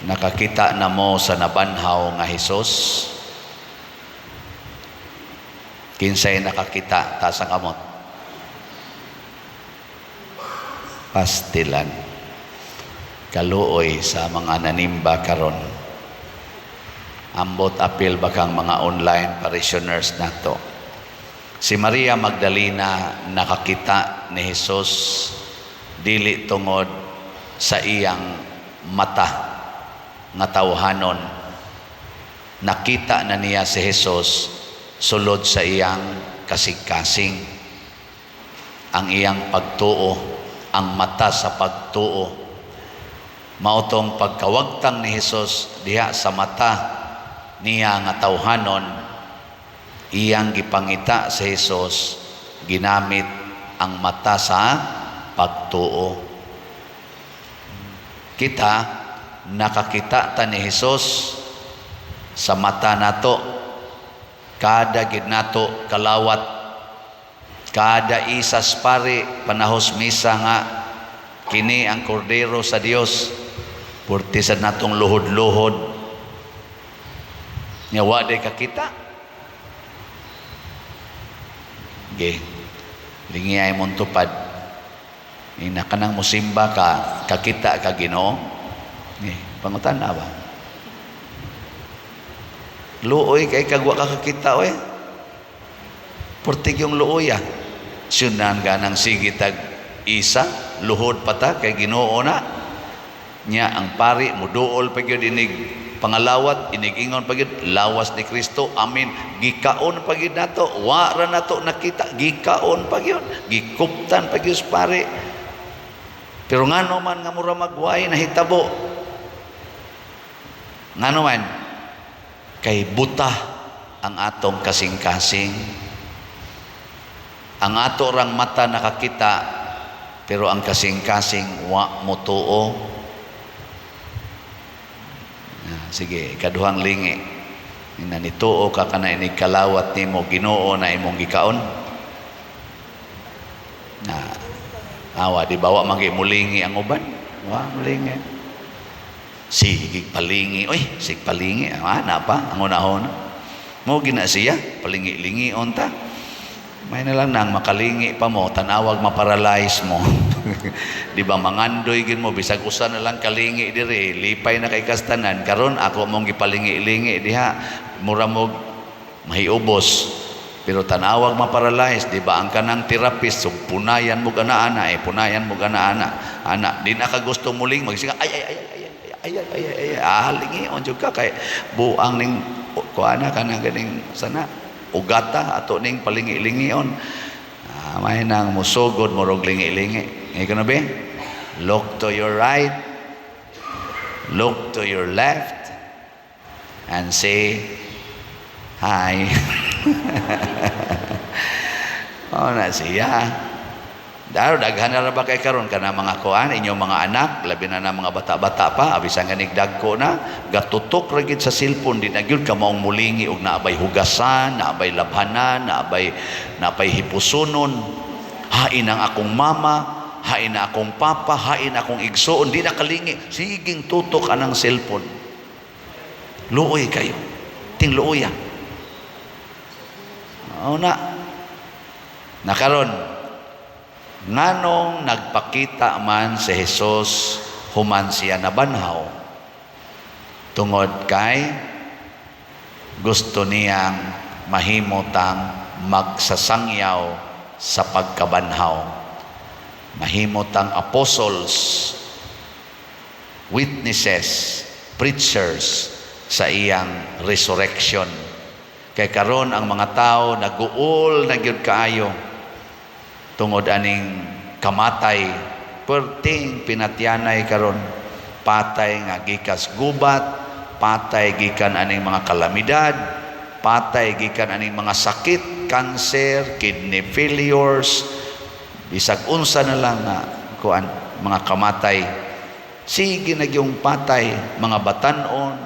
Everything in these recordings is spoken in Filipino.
Nakakita na mo sa nabanhaw nga Hesus? Kinsay nakakita ta sa kamot? Pastilan. Kaluoy sa mga nanimba karon. Ambot apil bakang mga online parishioners nato. Si Maria Magdalena nakakita ni Hesus dili tungod sa iyang mata nga tawhanon. Nakita na niya si Hesus sulod sa iyang kasing-kasing, ang iyang pagtuo, ang mata sa pagtuo. Mautong pagkawagtang ni Hesus diha sa mata niya nga tawhanon, iyang gipangita sa Hesus ginamit ang mata sa pagtuo. Kita nakakita ta ni Hesus sa mata nato. Kada gid nato kalawat, kada isas pare panahos misa nga kini ang kordero sa Dios, purtisan natong luhod-luhod nya wa day kakita. Okay, lingi ay mong tupad. Ina ka nang musimba ka, kakita ka Ginoo. Pangutan na ba? Luoy kay kagwa ka kakita oy. Portig yung luoy ah. Sunan ka nang sigitag isa, luhod pata kay Ginoo na. Nya ang pari muduol pa gyud inig pangalawat, inig-ingon pa gyud lawas ni Kristo. Amin. Gikaon pa gyud nato, wa ra nato nakita, gikaon pa gyud, gikuptan pa gyud pare. Pero ngano man nga mura magway nahitabo. Ngano man kay buta ang atong kasing-kasing. Ang ato rang mata nakakita, pero ang kasing-kasing wa motuo. Sige, kaduhang lingi. Nituo ka kana inig kalawat nimo Ginoo na imong gikaon. Awa di bawa magi mulingi ang uban. Wa mulingi. Sige palingi, oy, sig palingi, ana pa ang unahon. Mo gina siya, palingi-lingi onta. May na lang nang makalingi pa mo, tanawag maparalyze mo. Di ba mangandoy gin mo bisag usa na lang kalingi dire, lipay na kay kastanan. Karon ako mong gipalingi-lingi diha, mura mo mahiubos. Pero tanawag maparalyze, di ba ang kanang therapist, so punayan mo gana-ana, punayan mo gana-ana. Ana, di na ka gusto muling magsinga, ay, lingi on jud ka kay buang ning kuana kana ganing sana ugata ato ning palingi-lingion. May nang musugod morog lingi-lingi. Ngay kana be? Look to your right, look to your left, and say hi. Oh na siya. Daro daghan na ba kay karon kana mga kuan inyong mga anak, labi na mga bata-bata pa, abisan ganig dagko na, gatutok ra gid sa cellphone, di na gyud ka maong mulingi og naabay hugasan, naabay labhanan, naabay hipusonon. Hain ang akong mama, hain na akong papa, hain akong igsoon, di na kalingi, siging tutok anang cellphone. Luoy kayo. Ting luoy ah. Nakaron nganong nagpakita man si Hesus human siya nabanhaw? Tungod kay gusto niyang mahimutang magsasangyaw sa pagkabanhaw. Mahimutang apostles, witnesses, preachers sa iyang resurrection. Kay karon ang mga tao naguol na gyud kaayo tungod aning kamatay, perting pinatyanay karon, patay nga gikas gubat, patay gikan aning mga kalamidad, patay gikan aning mga sakit, cancer, kidney failures, bisag unsa na lang nga kuan mga kamatay. Sige na yung patay, mga batanon,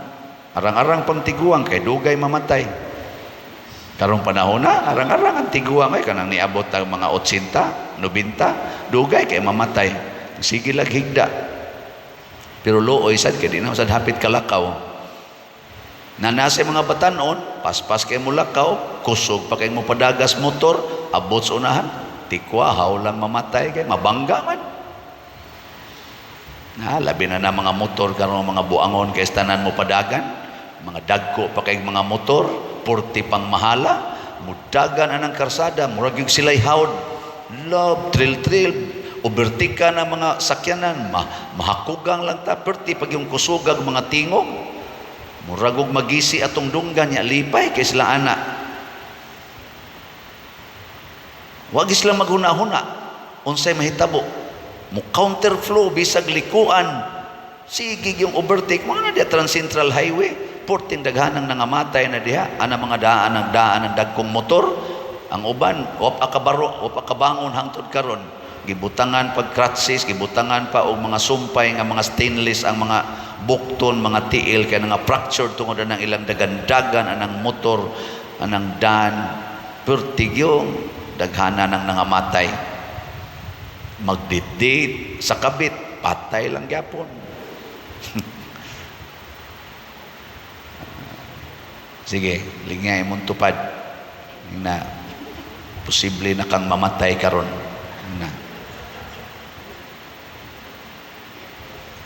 arang-arang pang tiguang kay dugay mamatay. Karong panahon na, arang-arang ang tiguang ay kanang niabot ang mga 80, 90, dugay kay mamatay. Sige lang higda. Pero luoy sad kay di na sad hapit kalakaw. Na nasa mga batanon, paspas kay mo lakaw, kusog pa kay mo padagas motor, abot sa unahan, tikwahaw lang mamatay kay mabangga man. Labi na mga motor karon mga buangon kay tanan mo padagan, mga dagko pa kay mga motor, purti pang mahala, mudagan anang karsada, murag yung silay hawd, love, trill, ubertika na mga sakyanan, mahakugang lang ta, purti pag yung kusugag mga tingog, muragog magisi atong dunggan niya lipay kay sila ana. Wag sila maghuna-huna unsay mahitabo. Mo counter flow bisag likuan. Sige yung overtake mo na diya Trans Central Highway. Porting daghanang nangamatay na diha ana mga daan ng dagkong motor. Ang uban wa pa kabangon hangtod karon. Gibutangan pag crutches, gibutangan pa og mga sumpay nga mga stainless ang mga bukton, mga tiil kay nga fractured tungod ang ilang dagandagan anang motor, anang daan. Portig yung daghana nang nangamatay. Magdidit sa kabit, patay lang gyapon. Sige, lingay mong tupad na posible na kang mamatay karon na.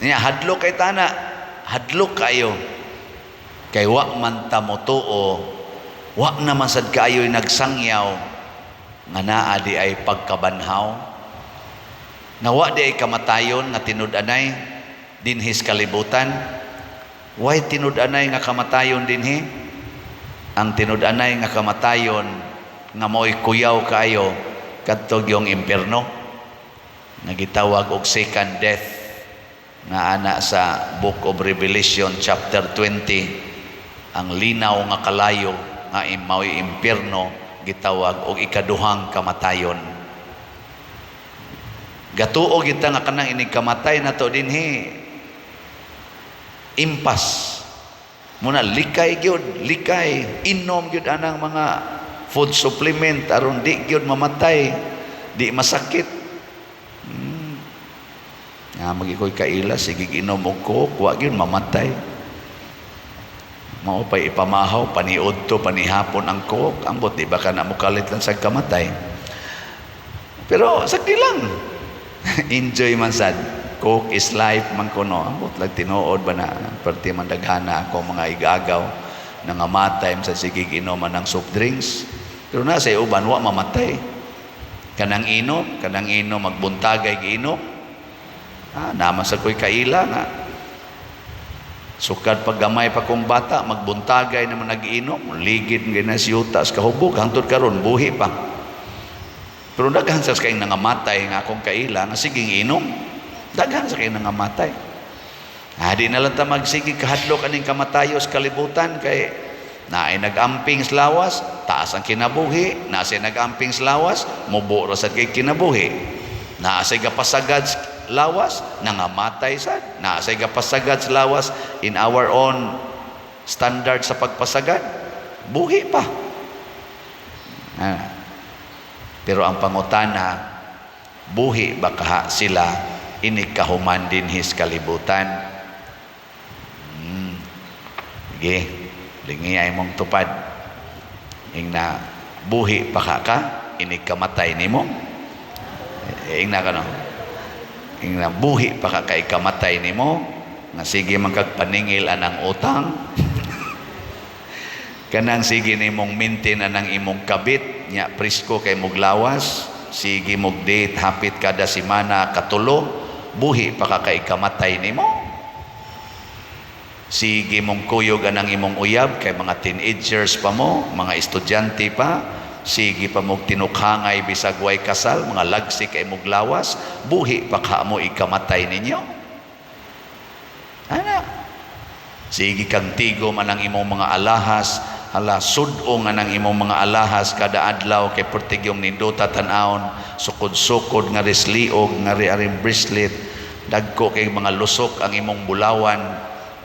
Niya hadlok kay tana, hadlok kayo. Kay wa man ta mo tuo, wa naman sad kayo nagsangyaw nga naa di ay pagkabanhaw. Nga wa di ay kamatayon nga tinud-anay dinhis kalibutan. Why tinud-anay nga kamatayon dinhi? Ang tinud-anay nga kamatayon nga mo'y kuyaw kayo kadtog yung impierno nga gitawag og second death nga ana sa Book of Revelation chapter 20. Ang linaw nga kalayo nga mo'y impierno gitawag og ikaduhang kamatayon. Gatuo kita nga kanang inig kamatay na to dinhi impas muna likay gyud, likay inom gyud anang mga food supplement aron di gyud mamatay, di masakit. Magikoy kaila sige inom og coke wa gyud mamatay. Mao pay ipamahaw paniud to panihapon ang coke ambot di ba kana mukalit lang sa kamatay. Pero sakdi lang. Enjoy man sad. Coke is life man kuno. Ambot lang tinuod ba na perti man daghana ako mga igagaw nangamatay sa sige inom ng soft drinks. Pero na sa uban wa mamatay. Kanang inom magbuntagay giinom. Naman sa ko'y kaila nga. Sukad paggamay pa kong bata magbuntagay naman nag-inom, ligid nga si yuta sa kahubog hangtod karon buhi pa. Pero daghan sa kayong nangamatay nga akong kaila nga siging inom. Daghan sa kayong nangamatay. Di na lang ta magsigig kahadlok aning kamatayos kalibutan kay naay nag-amping sa lawas, taas ang kinabuhi, naasay nag-amping sa lawas, mubo ra sad kay kinabuhi. Naasay gapasagad sa lawas, nangamatay sad. Naasay gapasagad sa lawas in our own standard sa pagpasagad, buhi pa. Pero ang pangutana, buhi ba kaha sila inikahuman din his kalibutan? Sige, lingi ay mong tupad. Ingna, buhi pa ka, inikamatay ni mo. Ingna ka no? Ingna, buhi pa ka ikamatay ni mo. Nga sige magkagpaningil anang utang. Kanang sige ni mong maintain anang imong kabit. Nya prisko kay muglawas, sige mog date hapit kada semana katulo, buhi pa ka kay kamatay nimo. Sige mong kuyog anang imong uyab kay mga teenagers pa mo, mga estudyante pa, sige pa mog tinukhangay bisag way kasal, mga lagsi kay muglawas, buhi pa ka mo ikamatay ninyo. Sige kang tigom anang imong mga alahas, sudong anang imong mga alahas kada adlaw kay pertigyong ninduta tan-aon, sukod-sukod nga risliog nga riaring bracelet, dagko kay mga lusok ang imong bulawan,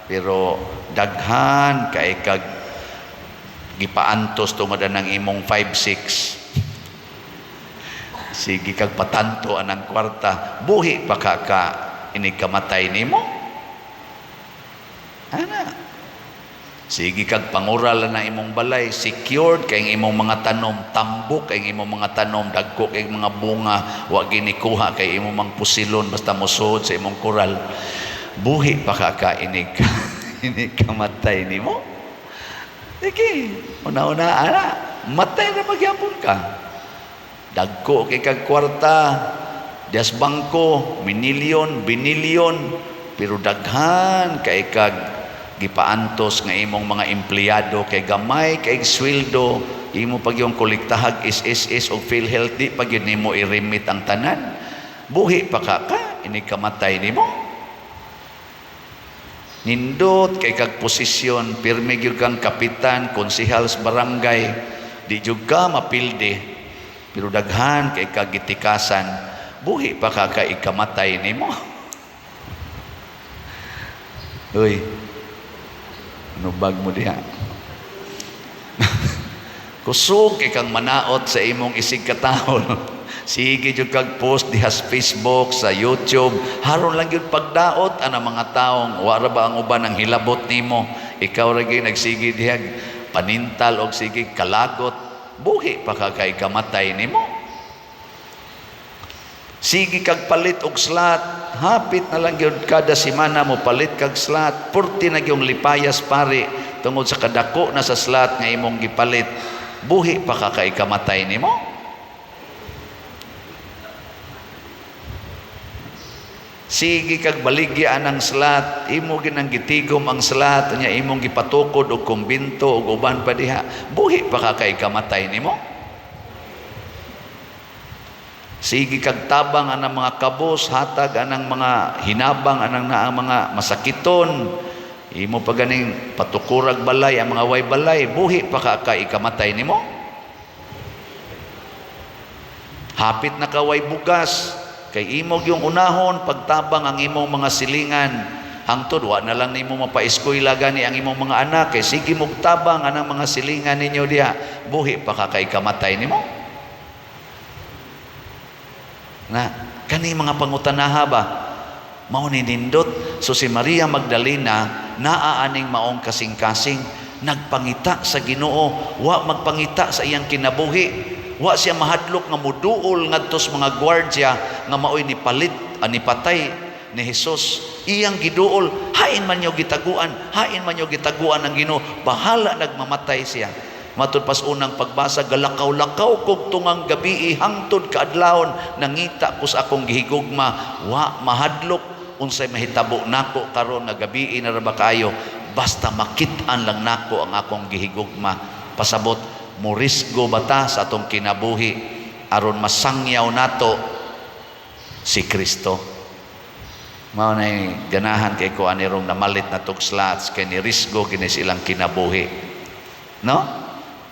pero daghan kay kag gipaantos tungod anang imong 5-6. Sige kag patanto anang kwarta, buhi pa ka inikamatay nimo. Ana. Sige kag pangural na imong balay, secured kay imong mga tanom, tambok kay imong mga tanom, dagko kay mga bunga, wa ginikuha kay imong mang pusilon basta mosuod sa imong kural. Buhi pa ka inig inig kamatay nimo. Sige, una-una ana, matay na magyapon ka. Dagko kay kag kwarta, dias bangko, minilyon, binilyon, pero daghan kay kag gipaantos nga imong mga empleyado kay gamay kay sweldo, imo pag yung kolektahag SSS o PhilHealth, di pag yun nimo i-remit ang tanan. Buhi pa ka ini kamatay nimo. Nindot kay kag posisyon, pirmi gyud kang kapitan, konsehal sa barangay, di jud ka mapilde, pero daghan kay kag gitikasan. Buhi pa ka ikamatay nimo. Uy, nubag mo diha. Kusog kay kang manaot sa imong isig katahon. Sige jud kag post diha sa Facebook, sa YouTube, haron lang gyud pagdaot ana mga taong wara ba ang uban ang hilabot nimo. Ikaw ra gyud nagsige diha panintal og sige kalagot. Buhi pa ka kay kamatay nimo. Sige kag palit og slot, hapit na lang yun kada semana mo palit kag slot, purti na yung lipayas pare tungod sa kadako na sa slot nga imong gipalit. Buhi pa ka kay kamatay nimo. Sige kag baligya ang slot, imo ginang gitigom ang slot nya imong gipatukod og kumbinto og uban pa diha. Buhi pa ka kay kamatay nimo. Sige kag tabang anang mga kabos, hatag anang mga hinabang anang naa mga masakiton, imo pa ganing patukurag balay ang mga way balay. Buhi pa ka kay ikamatay nimo. Hapit na kaway bugas kay imo yung unahon pagtabang ang imong mga silingan, hangtod wa na lang nimo mapa-eskwela gani ang imong mga anak kay sige mog tabang anang mga silingan ninyo diha. Buhi pa ka kay ikamatay nimo. Na kani mga pangutanaha ba mao ni nindot. So si Maria Magdalena naaaning maong kasing-kasing, nagpangita sa Ginoo, wa magpangita sa iyang kinabuhi, wa siya mahadlok nga muduol ngadto sa mga gwardiya nga maoy ni palit ani patay ni Hesus. Iyang giduol, hain man yo gitaguan, hain man yo gitaguan ang Ginoo, bahala nagmamatay siya. Matud pas unang pagbasa, galakaw-lakaw kog tungang gabi hangtod kaadlawon, nangita ko sa akong gihigugma, wa mahadlok unsay mahitabo nako karon nga gabi na ra ba kayo, basta makit-an lang nako ang akong gihigugma. Pasabot morisgo bata sa atong kinabuhi aron masangyaw nato si Kristo. Mao nay ganahan kay ko anirong namalit na tog slots kay ni risgo kini silang kinabuhi. No?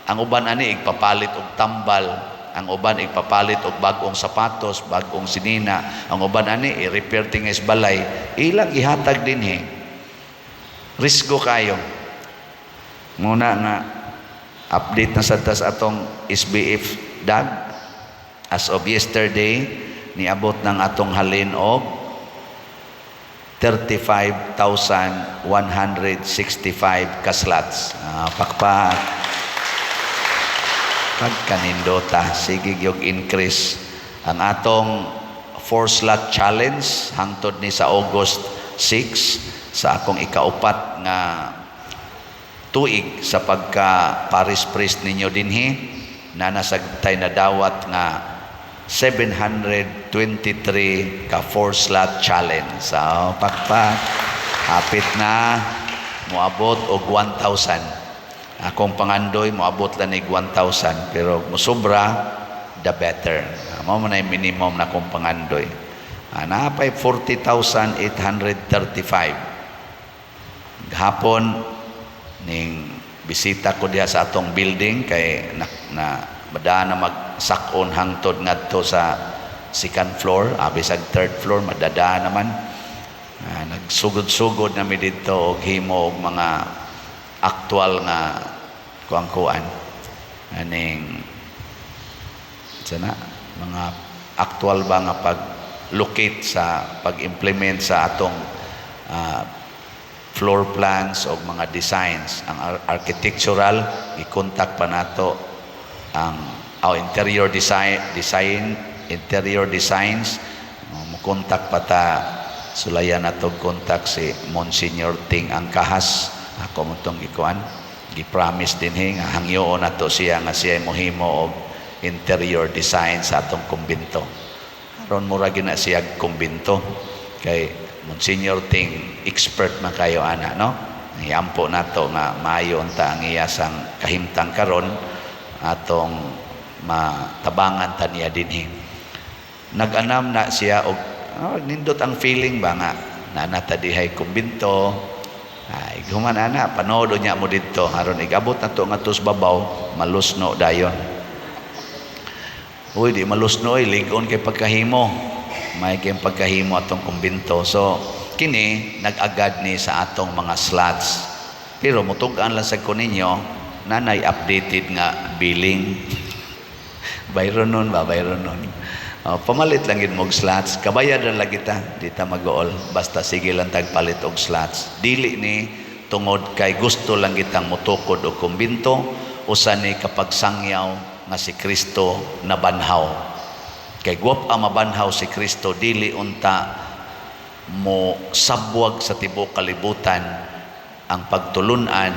Ang uban ani igpapalit og tambal, ang uban igpapalit og bag-ong sapatos, bag-ong sinina, ang uban ani i-repair tingis balay, ilang ihatag dinhi. Risgo kayo. Muna nga update na sa tas atong SBF dag as of yesterday niabot ng atong halin og 35,165 ka slots. Pakpak pagkanindota, sige yung increase ang atong 4-slot challenge hangtod ni sa August 6 sa akong ikaupat nga tuig sa pagka Paris Priest ninyo dinhi na nasagtay na dawat nga 723 ka 4-slot challenge. So pakpak hapit na moabot og 1,000. Akong pangandoy moabot lang nig 1,000 pero mosobra the better. Mao man ay minimum na akong pangandoy. Napay 40,835. Gahapon ning bisita ko diha sa atong building kay na madaan na magsakon hangtod ngadto sa second floor, bisag third floor madadaan naman. Nagsugod-sugod na mi dito og himo og mga aktual nga kuang-kuan aning sana mga aktual ba nga pag-locate sa pag-implement sa atong floor plans o mga designs. Ang architectural, i-contact pa nato ang interior designs, contact pa ta, sulayan na to contact si Monsignor Ting Angkahas. Ako mo itong ikuan, gi-promise din nga hangyoon na to siya nga siya mohimo og interior design sa atong kumbinto. Aron mura gina siya kumbinto kay Monsignor Ting expert man kayo ana, no? Iampo nato nga maayo unta ang iyasang kahimtang karon atong matabangan ta niya dinhi. Nag-anam na siya og nindot ang feeling ba nga nanata dihay kumbinto. Ay human ana panood niya mo didto aron igabot nato nga tus babaw malusno dayon. Uy, di malusno ligon kay pagkahimo. May kay pagkahimo atong kumbinto. So kini nag-agad ni sa atong mga slots. Pero mutug-an lang sa ko ninyo nanay updated nga billing. Bayron nun. Pamalit lang yun mong slots. Kabayad na lang kita. Di ta mag-ool. Basta sige lang tagpalit og slots. Dili ni tungod kay gusto lang kitang mutukod o kumbinto. Usa ni kapag sangyaw nga si Kristo nabanhaw. Kay guwap ang mabanhaw si Kristo dili unta mo sabwag sa tibuok kalibutan ang pagtulunan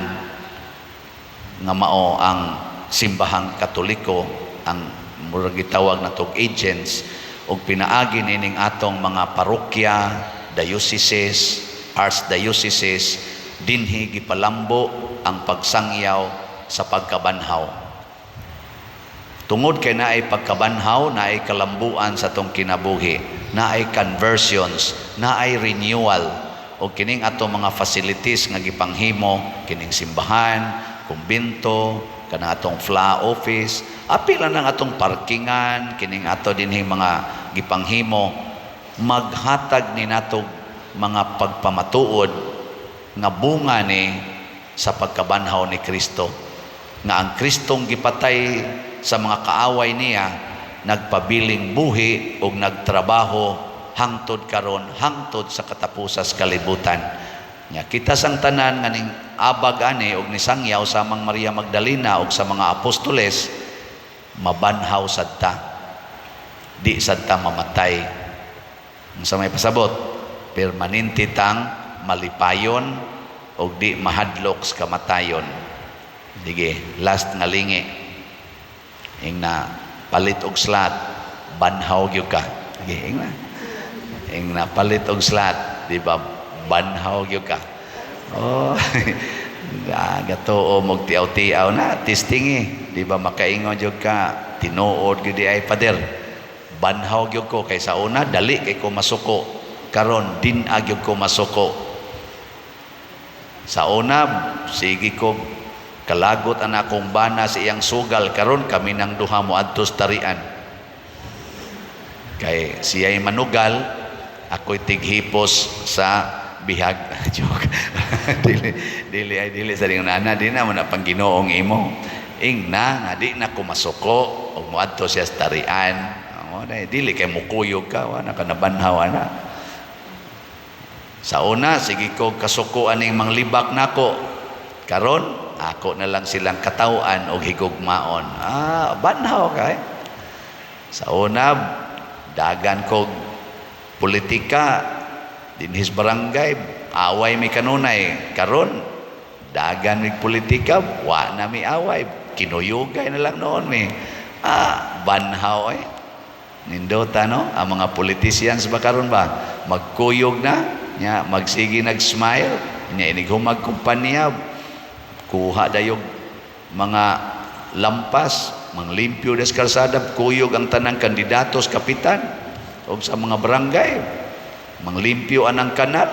nga mao ang simbahang Katoliko, ang murag gitawag na tog agents og pinaagi nining atong mga parokya, dioceses, archdioceses dinhi gipalambo ang pagsangyaw sa pagkabanhaw. Tungod kay naay pagkabanhaw, naay kalambuan sa tong kinabuhi, naay conversions, naay renewal o kining atong mga facilities nga gipanghimo, kining simbahan, kumbinto, kanang atong FLA office, apila ng atong parkingan, kining ato dinhing mga gipanghimo, maghatag ni natong mga pagpamatuod nga bunga ni sa pagkabanhaw ni Kristo. Nga ang Kristong gipatay sa mga kaaway niya nagpabiling buhi o nagtrabaho hangtod karon, hangtod sa katapusas kalibutan. Nya kita sang tanan nga ning abag ani og nisangyaw sa Mang Maria Magdalena og sa mga apostoles mabanhaw sadta. Di sadta mamatay. Sa may pasabot, permanente tang malipayon og di mahadlok sa kamatayon. Dige, last nga lingi. Ing na palit og slot, banhaw gyud ka. Dige, ing na palit og slot, di ba? Banhaw gyud ka. Oh, gatoo mog tiaw-tiaw na testing di ba makaingon gyud ka, tinuod gyud ay pader. Banhaw gyud ko kay sa una dali kay ko masuko. Karon din-a gyud ko masuko. Sa una sige ko kalagot ang akong bana sa iyang sugal, karon kami nang duha mo adtos tarian. Kay siya'y manugal, ako'y tighipos sa bihag. Joke. dili sa ring nana, di na mo na pang Ginoong imo. Ing na, nga di na kumasuko, o mo adto siya sa tarian. Dili kay mukuyog ka, wala ka nabanhaw na. Sa una, sige ko kasukuan ning manglibak nako. Karon, ako na lang silang katawan o higugmaon. Banhaw kay. Sa una, dagan ko politika din his barangay, away may kanunay. Karon, dagan may politika, wa na may away. Kinuyugay na lang noon may. Banhaw eh. Nindota no? Ang mga politicians ba karon ba? Magkuyog na, nya, magsige nag-smile, nya inigumag kumpanya, kuha dayog mga lampas, manglimpyo des kalsada, kuyog ang tanang kandidatos kapitan o sa mga barangay, manglimpyo anang kanal,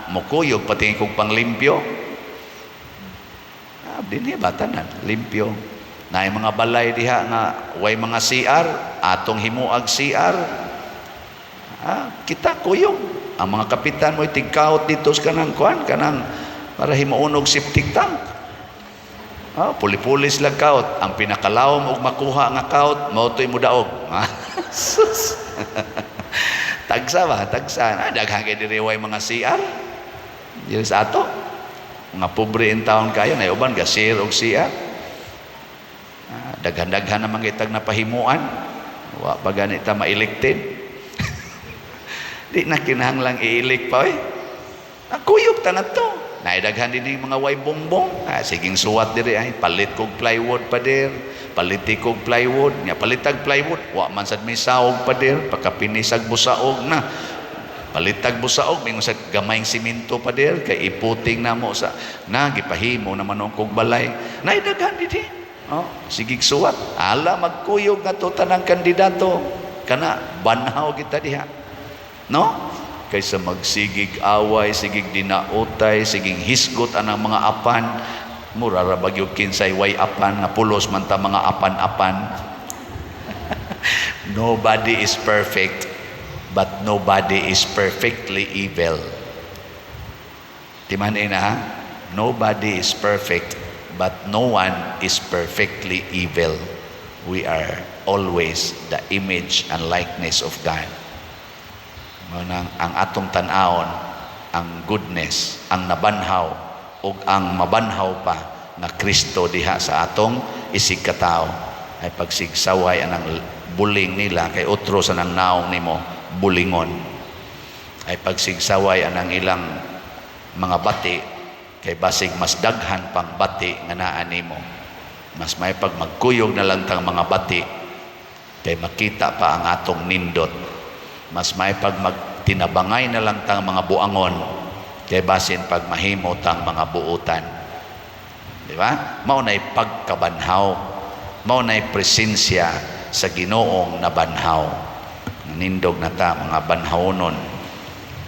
mukuyog pati kong panglimpyo. Dinhi batanan, limpyo. Na mga balay diha nga way mga CR, atong himuag CR. Kita kuyog. Ang mga kapitan mo tigkaot dito sa kanang kuan, kanang para himuunog septic tank. Puli-pulis lang kaut. Ang pinakalawom og makuha nga kaut, mautoy mo daog. Tagsa ba? Tagsa. Daghang kay diri way mga CR. Dili sa ato mga pobre in town kayo na uban gasir og siya. Daghan-daghan naman kitag napahimuan. Wa pa ganita ma-elected. Di na kinahanglang i-elect pa nakuyog ta na to. Naidaghan din yung mga way bongbong. Siging suwat diri ay palit kog plywood pa der. Paliti kog plywood. Nya palitag plywood. Wa man sad may sahog pa der. Pagkapinisag busaog na. Palitag busaog mingon sa gamayng simento pa der kay iputing namo sa gipahimo naman og kog balay. Naidaghan din. Sigig suwat. Ala magkuyog nga to tanang kandidato. Kana banhaw kita diha. No? Kaysa magsigig away, sigig dinautay, sigig hisgot anang mga apan, mura ra bagyo kinsay way apan nga pulos man ta mga apan-apan. Nobody is perfect, but nobody is perfectly evil. Timan ina, nobody is perfect, but no one is perfectly evil. We are always the image and likeness of God. Ang atong tan-awon, ang goodness, ang nabanhaw ug ang mabanhaw pa nga Kristo diha sa atong isig katao ay pagsigsaway anang buling nila kay utro sa nang naong nimo bulingon, ay pagsigsaway anang ilang mga bati kay basig mas daghan pang bati nga naa nimo. Mas may pag magkuyog na lang tang mga bati kay makita pa ang atong nindot. Mas may pag magtinabangay na lang tang mga buangon kay basin pag mahimo tang mga buutan. Di ba? Mao nay pagkabanhaw, mao nay presensya sa Ginoong nabanhaw. Nindog na ta mga banhawonon.